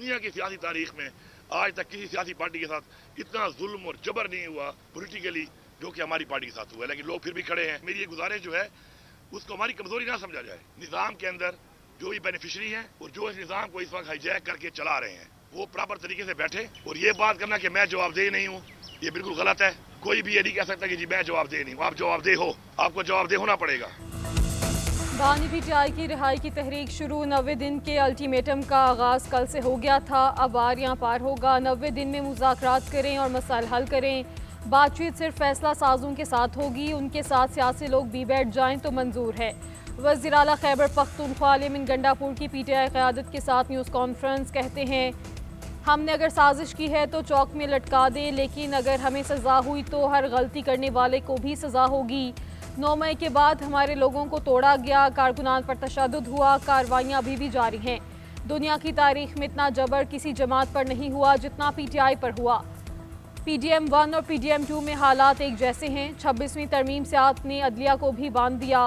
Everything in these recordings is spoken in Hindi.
दुनिया की सियासी तारीख में आज तक किसी सियासी पार्टी के साथ इतना जुल्म और जबर नहीं हुआ पॉलिटिकली जो कि हमारी पार्टी के साथ हुआ है। लेकिन लोग फिर भी खड़े हैं। मेरी ये गुजारिश जो है उसको हमारी कमजोरी ना समझा जाए। निजाम के अंदर जो भी बेनिफिशरी है और जो इस निजाम को इस वक्त हाईजैक करके चला रहे हैं वो प्रॉपर तरीके से बैठे। और ये बात करना कि मैं जवाबदेह नहीं हूँ, ये बिल्कुल गलत है। कोई भी ये नहीं कह सकता कि जी मैं जवाबदेह नहीं हूँ। आप जवाबदेह हो, आपको जवाबदेह होना पड़ेगा। बानी पीटीआई की रिहाई की तहरीक शुरू। 90 दिन के अल्टीमेटम का आगाज़ कल से हो गया था, अब आरियां पार होगा। 90 दिन में मुज़ाकरात करें और मसाइल हल करें। बातचीत सिर्फ फैसला साजों के साथ होगी, उनके साथ सियासी लोग भी बैठ जाएं तो मंजूर है। वज़ीर आला खैबर पख्तूनख्वा अली गंडापुर की पीटीआई क़यादत के साथ न्यूज़ कॉन्फ्रेंस। कहते हैं हमने अगर साजिश की है तो चौक में लटका दें, लेकिन अगर हमें सज़ा हुई तो हर गलती करने वाले को भी सज़ा होगी। 9 मई के बाद हमारे लोगों को तोड़ा गया, कारकुनान पर तशद्दुद हुआ, कार्रवाइयाँ अभी भी जारी हैं। दुनिया की तारीख में इतना जबर किसी जमात पर नहीं हुआ जितना पीटीआई पर हुआ। PDM 1 और PDM 2 में हालात एक जैसे हैं। 26वीं तरमीम से आपने अदलिया को भी बांध दिया।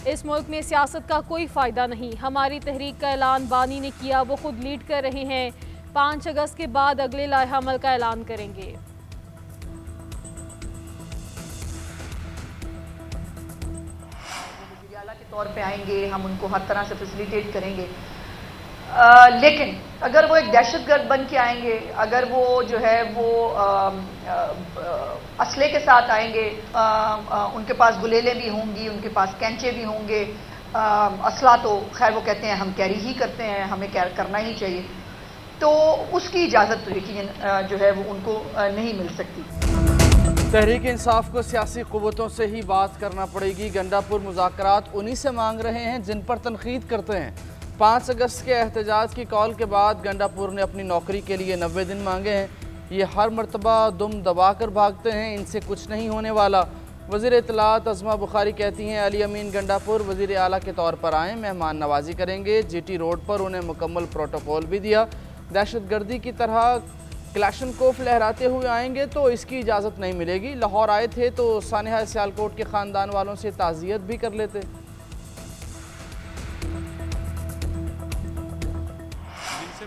इस मुल्क में सियासत का कोई फ़ायदा नहीं। हमारी तहरीक का ऐलान बानी ने किया, वो खुद लीड कर रहे हैं। 5 अगस्त के बाद अगले लाइहा अमल का ऐलान करेंगे। के तौर पे आएंगे, हम उनको हर तरह से फैसिलिटेट करेंगे। लेकिन अगर वो एक दहशतगर्द बन के आएंगे, अगर वो जो है वो असले के साथ आएंगे, उनके पास गुलेलें भी होंगी, उनके पास कैंचे भी होंगे। असला तो खैर वो कहते हैं हम कैरी ही करते हैं, हमें कैर करना ही चाहिए, तो उसकी इजाज़त तो यकीनन जो है वो उनको नहीं मिल सकती। तहरीक इंसाफ को सियासी क़ुव्वतों से ही बात करना पड़ेगी। गंडापुर मुज़ाकरात उन्हीं से मांग रहे हैं जिन पर तनकीद करते हैं। 5 अगस्त के एहतजाज की कॉल के बाद गंडापुर ने अपनी नौकरी के लिए 90 दिन मांगे हैं। ये हर मरतबा दुम दबा कर भागते हैं, इनसे कुछ नहीं होने वाला। वज़ीर इत्तलात अज़मा बुखारी कहती हैं अली अमीन गंडापुर वज़ीर आला के तौर पर आएँ, मेहमान नवाजी करेंगे। GT रोड पर उन्हें मुकम्मल प्रोटोकॉल भी दिया। दहशतगर्दी की तरह क्लैशनकोफ लहराते हुए आएंगे तो इसकी इजाज़त नहीं मिलेगी। लाहौर आए थे तो सानिहा सियालकोट के ख़ानदान वालों से ताज़ियत भी कर लेते।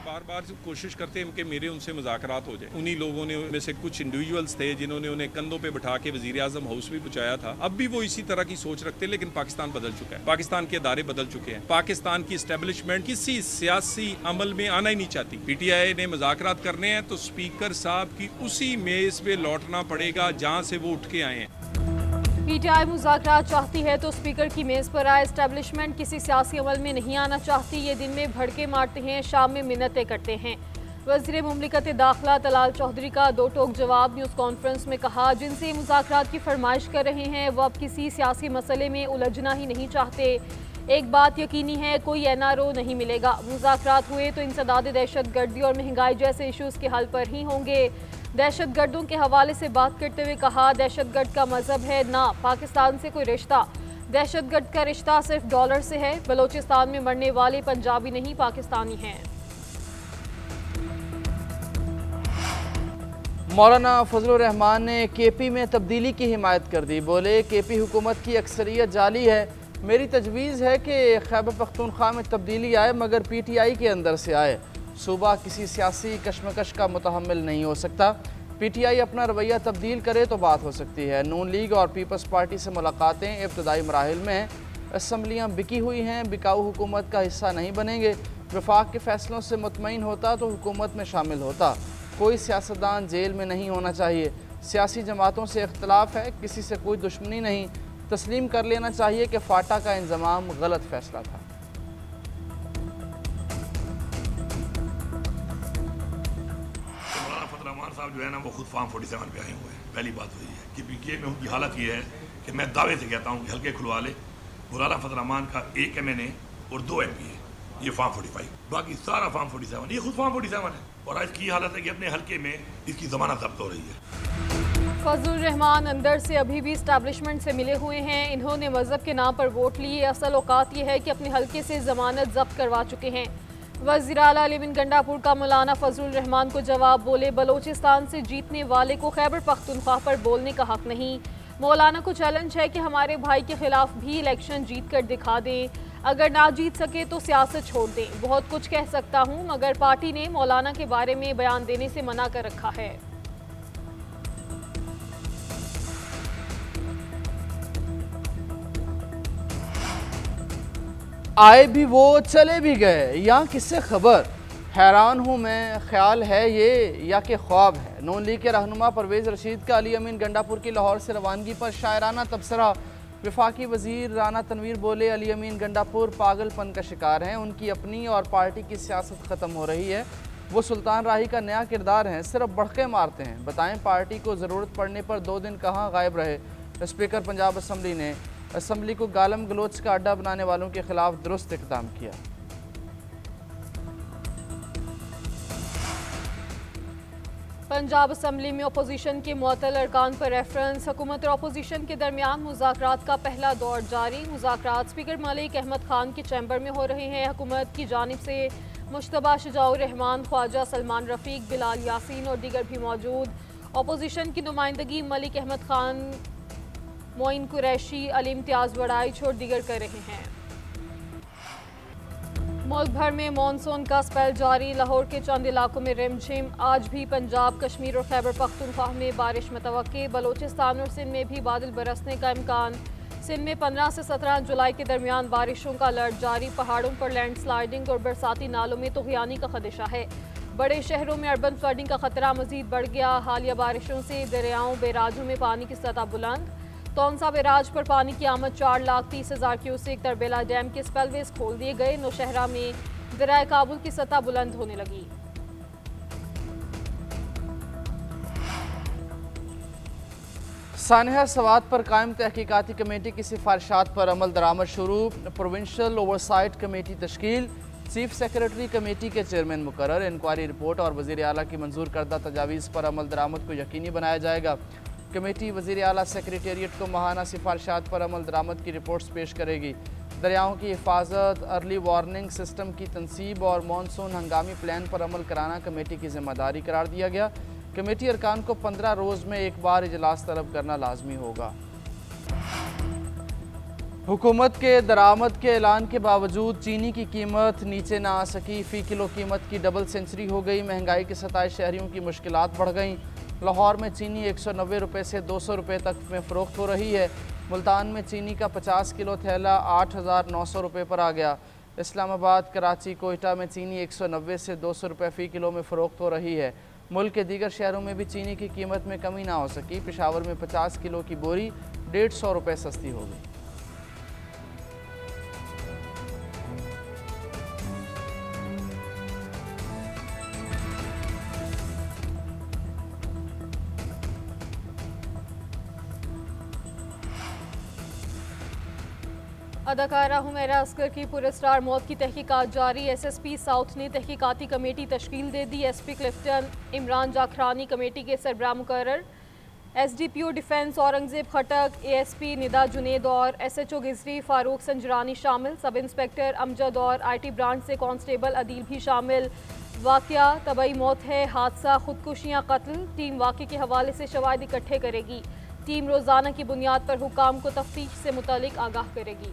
बार बार कोशिश करते हैं कि मेरे उनसे मुज़ाकरात हो जाए। उन्हीं लोगों ने में से कुछ इंडिविजुअल्स थे जिन्होंने उन्हें कंधों पे बिठा के वज़ीर आज़म हाउस भी पहुंचाया था। अब भी वो इसी तरह की सोच रखते हैं, लेकिन पाकिस्तान बदल चुका है, पाकिस्तान के अदारे बदल चुके हैं। पाकिस्तान की एस्टेब्लिशमेंट किसी सियासी अमल में आना ही नहीं चाहती। PTI ने मुज़ाकरात करने हैं तो स्पीकर साहब की उसी मेज़ पे लौटना पड़ेगा जहाँ से वो उठ के आए हैं। PTI मुज़ाकरात चाहती है तो स्पीकर की मेज़ पर आए। एस्टेब्लिशमेंट किसी सियासी अमल में नहीं आना चाहती। ये दिन में भड़के मारते हैं, शाम में मिन्नतें करते हैं। वज़ीर मुमलिकत दाखिला तलाल चौधरी का दो टोक जवाब। न्यूज़ कॉन्फ्रेंस में कहा जिनसे मुज़ाकरात की फरमाइश कर रहे हैं वो अब किसी सियासी मसले में उलझना ही नहीं चाहते। एक बात यकीनी है, कोई NRO नहीं मिलेगा। मुज़ाकरात हुए तो इंसदाद दहशत गर्दी और महंगाई जैसे इशूज़ के हल पर ही होंगे। दहशत गर्दों के हवाले से बात करते हुए कहा दहशत गर्द का मजहब है ना पाकिस्तान से कोई रिश्ता। दहशत गर्द का रिश्ता सिर्फ डॉलर से है। बलोचिस्तान में मरने वाले पंजाबी नहीं पाकिस्तानी हैं। मौलाना फजलुर रहमान ने KP में तब्दीली की हिमायत कर दी। बोले KP हुकूमत की अक्सरियत जाली है। मेरी तजवीज़ है कि खैबर पख्तूनख्वा में तब्दीली आए मगर PTI के अंदर से आए। सूबा किसी सियासी कशमकश का मुतहम्मिल नहीं हो सकता। PTI अपना रवैया तब्दील करे तो बात हो सकती है। नून लीग और पीपल्स पार्टी से मुलाकातें इब्तदाई मराहिल में हैं। असम्बलियाँ बिकी हुई हैं, बिकाऊ हुकूमत का हिस्सा नहीं बनेंगे। वफाक के फैसलों से मुतमईन होता तो हुकूमत में शामिल होता। कोई सियासतदान जेल में नहीं होना चाहिए। सियासी जमातों से इख्तलाफ है, किसी से कोई दुश्मनी नहीं। तस्लीम कर लेना चाहिए कि फाटा का इंजमाम गलत फैसला था। साहब जो है ना वो खुद फार्म 47 पे आए हुए हैं। पहली बात वही है कि PTI में उनकी हालत ये है कि मैं दावे से कहता हूँ कि हल्के खुलवा ले। मौलाना फजल रहमान का 1 MNA और 2 MP है, ये फार्म 45, बाकी सारा फार्म 47, ये खुद फार्म 47 है। और आज की हालत है कि अपने हल्के में इसकी जमानत जब्त हो रही है। फजलुर रहमान अंदर से अभी भी इस्टेब्लिशमेंट से मिले हुए हैं। इन्होंने मजहब के नाम पर वोट लिए। असल औकात ये है कि अपने हल्के से जमानत जब्त करवा चुके हैं। वज़ीर आला अली गंडापुर का मौलाना फजलुर रहमान को जवाब। बोले बलोचिस्तान से जीतने वाले को खैबर पख्तूनख्वा पर बोलने का हक नहीं। मौलाना को चैलेंज है कि हमारे भाई के खिलाफ भी इलेक्शन जीत कर दिखा दें। अगर ना जीत सके तो सियासत छोड़ दें। बहुत कुछ कह सकता हूं मगर पार्टी ने मौलाना के बारे में बयान देने से मना कर रखा है। आए भी वो चले भी गए, यहाँ किससे खबर। हैरान हूँ मैं, ख्याल है ये या कि ख्वाब है। नून लीग के रहनुमा परवेज़ रशीद का अली अमीन गंडापुर की लाहौर से रवानगी पर शायराना तबसरा। वफाकी वजीर राना तनवीर बोले, अली अमीन गंडापुर पागलपन का शिकार हैं, उनकी अपनी और पार्टी की सियासत ख़त्म हो रही है। वो सुल्तान राही का नया किरदार हैं, सिर्फ बढ़के मारते हैं। बताएं पार्टी को ज़रूरत पड़ने पर 2 दिन कहाँ गायब रहे। स्पीकर पंजाब असम्बली ने असम्बली को गालम गलोच का अड्डा बनाने वालों के खिलाफ दुरुस्त इक़दाम किया। पंजाब असम्बली में अपोजिशन के मुअत्तल अरकान पर रेफरेंस। हुकूमत और अपोजिशन के दरमियान मुज़ाकरात का पहला दौर जारी। मुज़ाकरात स्पीकर मलिक अहमद खान के चैम्बर में हो रहे हैं। हुकूमत की जानिब से मुश्तबा शुजाउर रहमान, ख्वाजा सलमान रफ़ीक, बिलाल यासीन और दीगर भी मौजूद। अपोजिशन की नुमाइंदगी मलिक अहमद खान, मोइन कुरैशी, अली इम्तियाज़ वड़ाइच और दीगर कर रहे हैं। मुल्क भर में मानसून का स्पेल जारी। लाहौर के चंद इलाकों में रिमझिम। आज भी पंजाब, कश्मीर और खैबर पख्तूनख्वा में बारिश मुतवक्के। बलोचिस्तान और सिंध में भी बादल बरसने का इम्कान। सिंध में 15 से 17 जुलाई के दरमियान बारिशों का अलर्ट जारी। पहाड़ों पर लैंडस्लाइडिंग और बरसाती नालों में तूफ़ानी का खदशा है। बड़े शहरों में अर्बन फ्लडिंग का खतरा मजीद बढ़ गया। हालिया बारिशों से दरियाओं बैराजों में पानी की सतह बुलंद। तौनसा बैराज पर पानी की आमद 4,30,000 क्यूसेक। तरबेला डैम के स्पेलवेज खोल दिए गए। नौशहरा में दरियाए काबुल की सतह बुलंद होने लगी। सानिया सवात पर कायम तहकीकाती कमेटी की सिफारिशात पर अमल दरामद शुरू। प्रोविंशियल ओवरसाइट कमेटी तश्कील। चीफ सेक्रेटरी कमेटी के चेयरमैन मुकर्रर। इंक्वायरी रिपोर्ट और वज़ीर आला की मंजूर करदा तजावीज़ पर अमल दरामद को यकीनी बनाया जाएगा। कमेटी वज़ीर आला सेक्रेटेरिएट को माहाना सिफारिशात पर अमल दरामद की रिपोर्ट्स पेश करेगी। दरियाओं की हिफाजत, अर्ली वार्निंग सिस्टम की तनसीब और मानसून हंगामी प्लान पर अमल कराना कमेटी की जिम्मेदारी करार दिया गया। कमेटी अरकान को 15 रोज़ में एक बार इजलास तलब करना लाजमी होगा। हुकूमत के दरामद के ऐलान के बावजूद चीनी की कीमत नीचे ना आ सकी। फ़ी किलो कीमत की डबल सेंचुरी हो गई। महंगाई के सताए शहरियों की मुश्किलात बढ़ गईं। लाहौर में चीनी 190 रुपये से 200 रुपये तक में फ़रोख्त हो रही है। मुल्तान में चीनी का 50 किलो थैला 8,900 रुपये पर आ गया। इस्लामाबाद, कराची, कोयटा में चीनी 190 से 200 रुपये फ़ी किलो में फ़रोख्त हो रही है। मुल्क के दीगर शहरों में भी चीनी की कीमत में कमी ना हो सकी। पेशावर में 50 किलो की बोरी 150 रुपये सस्ती हो गई। अदाकारा हुमैरा असगर की पुरस्कार मौत की तहकीकात जारी। SSP साउथ ने तहकीकाती कमेटी तश्कील दे दी। SP क्लिफ्टन इमरान जाखरानी कमेटी के सरबराह मुकर्रर। SDPO डिफेंस औरंगजेब खटक, ASP निदा जुनेद और SHO गिजरी फारूक संजरानी शामिल। सब इंस्पेक्टर अमजद और IT ब्रांच से कांस्टेबल अदील भी शामिल। वाकया तबई मौत है, हादसा, खुदकुशियाँ, कत्ल। टीम वाक़े के हवाले से शवाहिद इकट्ठे करेगी। टीम रोज़ाना की बुनियाद पर हुकाम को तफ्तीश से मुतालिक आगाह करेगी।